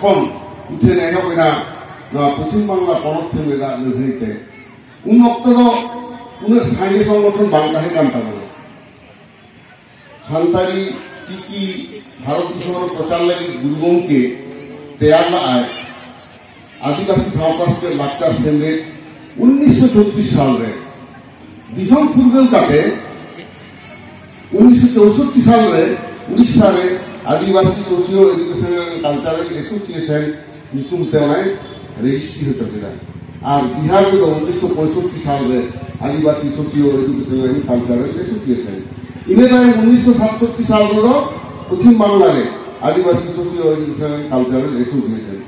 ᱠᱷᱚᱱ ᱩᱴᱷᱟᱹᱱ ᱮᱦᱚᱵ ᱮᱱᱟ ᱱᱚᱣᱟ ᱯᱚᱪᱷᱤᱢ ᱵᱟᱝᱞᱟ ᱯᱚᱱᱚᱛ ᱥᱮᱱ ᱨᱮᱱᱟᱜ ᱞᱟᱹᱲᱦᱟᱹᱭ ᱛᱮ ᱩᱱ ᱚᱠᱛᱚ ᱫᱚ ᱩᱱᱟᱹᱜ ᱥᱟᱸᱜᱮ ᱥᱚᱝᱜᱚᱴᱷᱚᱱ ᱵᱟᱝ ᱛᱟᱦᱮᱸ ᱠᱟᱱ ᱛᱟᱵᱚᱱᱟ ᱥᱟᱱᱛᱟᱲᱤ ᱪᱤᱠᱤ ᱵᱷᱟᱨᱚᱛ ᱫᱤᱥᱚᱢ ᱨᱮ ᱯᱨᱚᱪᱟᱨ ᱞᱟᱹᱜᱤᱫ ᱜᱩᱨᱩ ᱜᱚᱢᱠᱮ ᱛᱮᱭᱟᱨ ᱞᱮᱜᱼᱟᱭ आदिवासी सावता से लाक्चार सेमलेट 1936 साल रे दिसम फुरगल काटे 1964 साल रे उड़ीसा रे Adivasi socio educational cultural association नितुम तेनाय रजिस्ट्री होता है और बिहार में 1965 साल रे Adivasi socio educational cultural association इन्हें 1967 साल रे पश्चिम बांग्ला रे Adivasi socio educational cultural association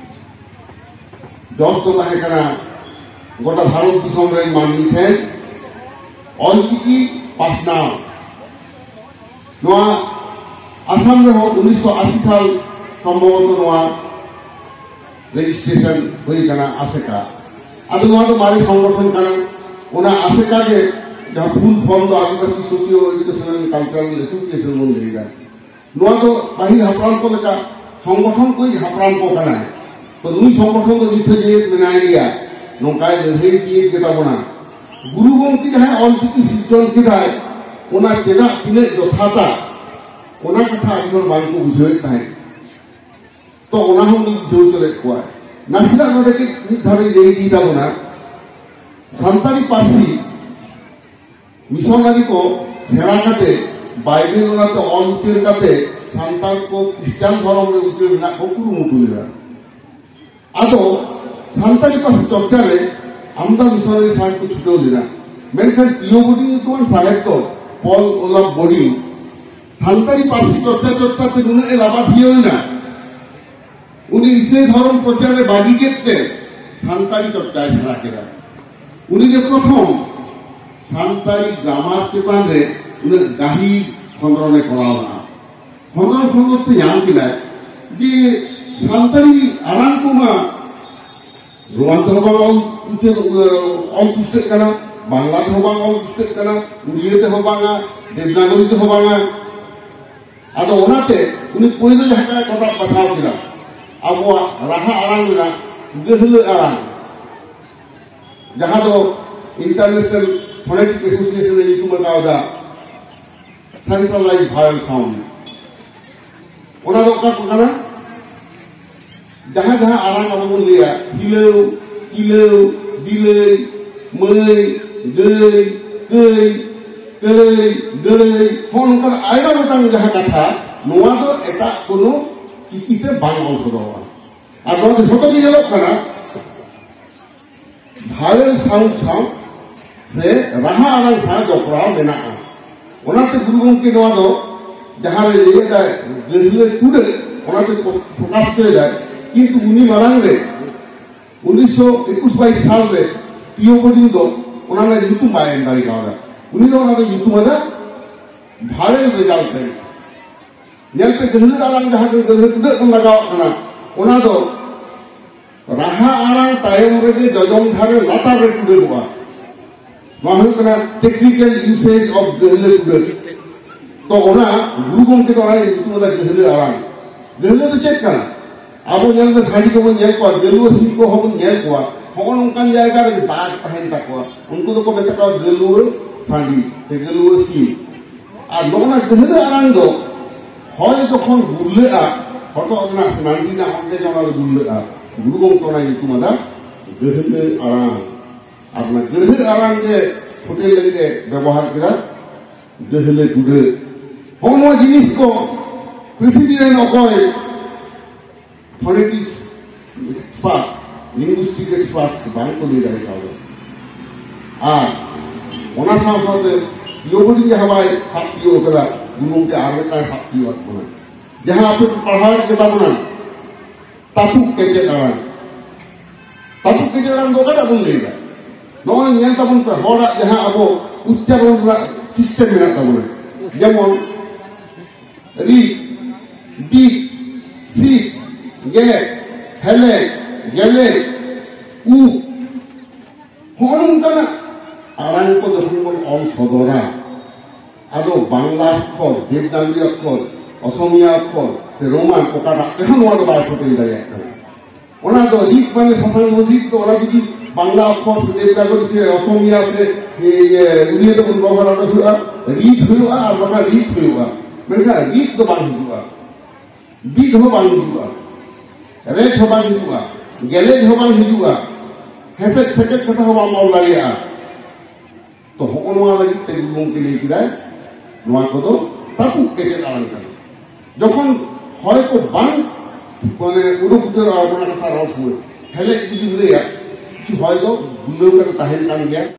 जस तो गोटा भारत दिसम रे मानवी ठेन ऑलचिकी पासनाव आसाम रे 1980 साल संभवतः रजिस्ट्रेशन हुई आसेका अब मारे संगठन आसेका के जहाँ फुल फॉर्म तो आदिवासी सोशियो एजुकेशनल कल्चरल एसोसिएशन मन लेगा बाहिर हापराम को लेका संगठन कोई हापराम को तो नुई संगठन तो निथे जीत मेनाय गया नौकाय लड़ाई किए केताबना गुरु गमके जहाँ ऑलचिकी सिस्टम केदाय ओना चेदा तिने यथाता ओना कथा आइनर बांग को बुझावे ताहे तो ओना हम बुझाव चले कोआ नासिना नोडे के नित धारे लई दी ताबना सान्ताली पार्सी मिशनारी को सेरा काते बाइबल ओनाते ऑल उच्चर काते सान्ताल को क्रिश्चियन धर्म रे उच्चर ना को कुरुमुटु लेगा आदो सान्ताली पार्सी चर्चा रे आमदा मिशनारी साइड को छुटो दिना मेनखान पियो बोर्डिंग तो साहेब तो पॉल ओलाफ बोर्डिंग सान्ताली पार्सी चर्चा ते नुने लाभा दियो ना उनी इसे धर्म प्रचार रे बागी केते सान्ताली चर्चा सेरा केदा उनी जे प्रथम सान्ताली ग्रामार चेतान रे उनी गाही खंडने करावना खंडन ते याम किला जे सान्ताली आराम को मा रोमांत होबांग ऑल पुस्तक कना बांग्ला ते होबांग ऑल पुस्तक कना उड़िया ते होबांगा देवनागरी ते होबांगा आदो ओनाते उनी पहिले जहां कटा बथाव किला अबवा राहा आराम ना गहल आराम जहां दो इंटरनेशनल फोनेटिक एसोसिएशन ने युतु बतावदा सेंट्रलाइज्ड वायल साउंड ओना दो का कना जहां जहां आराम अब लिया हिलो किलो दिले मई गई कई कई गई फोन पर आयरा गोटांग जहां कथा नोआ दो एटा कोनो चिकिते बांग अलसरोवा आ नोआ दो जतो दिलो कना भावेल साउंड से राहा आराम सा जपराव मेना ओनाते गुरु गमके नोआ दो जहां रे लेदा गहले टुडे ओनाते फोकस करे जाय किंतु उनी मारांग रे 1921 साल रे पियो बोर्डिंग दो उन्होंने युतु मायन दारी कावरा उनी दो उन्होंने युतु मदा भारे रिजल्ट है नेल पे गहले आराम जहां के गहले टुडे को लगाव कना ओना दो राहा आराम तायम रे के जजम धारे लाता रे टुडे हुआ वहां कना टेक्निकल यूसेज ऑफ गहले टुडे तो ओना गुरु गमके तो युतु मदा गहले आराम गहले तो चेक कना अब नेल में साड़ी को नेल को गेलुआ सी को हम नेल को होन उनकान जायगा रे दाग तहन तको उनको तो को बेटा गेलुआ साड़ी से गेलुआ सी आ लोना गहले आराम दो হয় যখন গুললে হতো না নান্দি না আমাদের জানার গুললে গুরু গমকনা ইতু মাদা গহলে আরাম আপনার গহলে আরাম যে হোটেল লাগে ব্যবহার করা গহলে গুড়ে কোন জিনিস কো পৃথিবীর নকয় ফনেটিক্স এক্সপার্ট লিঙ্গুইস্টিক এক্সপার্ট বাং को ले जाए कावे আর ওনা সাথে योगडी हवाई साथियो करा गुरु के आगे का साथियो बना जहां आप पढ़ाई के बना तापु के कारण दो का बन लेगा नो यहां तबन पे होड़ा जहां अब उच्चारण सिस्टम में तबन जेमन री बी सी गे हेले गेले उ होन का आराम को जखन ऑल सदरा आदो बांग्ला अक्षर देवनागरी अक्षर असमिया अक्षर से रोमान ओकाटा এখন ওয়ার্ড বাই ফটো দাঁড়িয়ে একটা ᱚᱱᱟ ᱫᱚ ᱨᱤᱫ ᱢᱟᱱᱮ ᱥᱟᱥᱟᱝ ᱨᱤᱫ ᱫᱚ ᱚᱱᱟ ᱡᱩᱫᱤ ᱵᱟᱝলা অক্ষর সে দেবনাগরী সে অসমীয়া সে উড়িয়া তেমন ব্যবহার হুᱭᱩᱜᱼᱟ রিদ হুᱭᱩᱜᱼᱟ আর বাংলা রিদ হুᱭᱩᱜᱼᱟ মেনখান রিদ ᱫᱚ ᱵᱟᱝ ᱦᱤᱡᱩᱜᱼᱟ বিদ ᱦᱚᱸ ᱵᱟᱝ ᱦᱤᱡᱩᱜᱼᱟ রেড ᱦᱚᱸ ᱵᱟᱝ ᱦᱤᱡᱩᱜᱼᱟ ᱜᱮᱞᱮᱡ ᱦᱚᱸ ᱵᱟᱝ ᱦᱤᱡᱩᱜᱼᱟ ᱦᱮᱸᱥᱮᱡ ᱥᱮᱠᱮᱡ ᱠᱟᱛᱷᱟ ᱦᱚᱸ ᱵᱟᱢ ᱚᱞ ᱫᱟᱲᱮᱭᱟᱜᱼᱟ ᱛᱚ ᱦᱚᱸᱜᱼᱚ ᱱᱚᱣᱟ ᱞᱟᱹᱜᱤᱫ ᱛᱮ ᱜᱩᱨᱩ ᱜᱚᱢᱠᱮ ᱞᱟᱹᱭ ᱠᱮᱫᱟᱭ ᱱᱚᱣᱟ ᱠᱚᱫᱚ ᱛᱟᱹᱯᱩᱜ ᱠᱮᱴᱮᱡ ᱟᱲᱟᱝ ᱠᱟᱱᱟ ᱡᱚᱠᱷᱚᱱ ᱦᱚᱭ ᱠᱚ ᱵᱟᱝ মানে উড়ুক উত্তর কথা রস হেলে যদি লইয়া কিছু হয় তো গুলো তাহেন কান গিয়া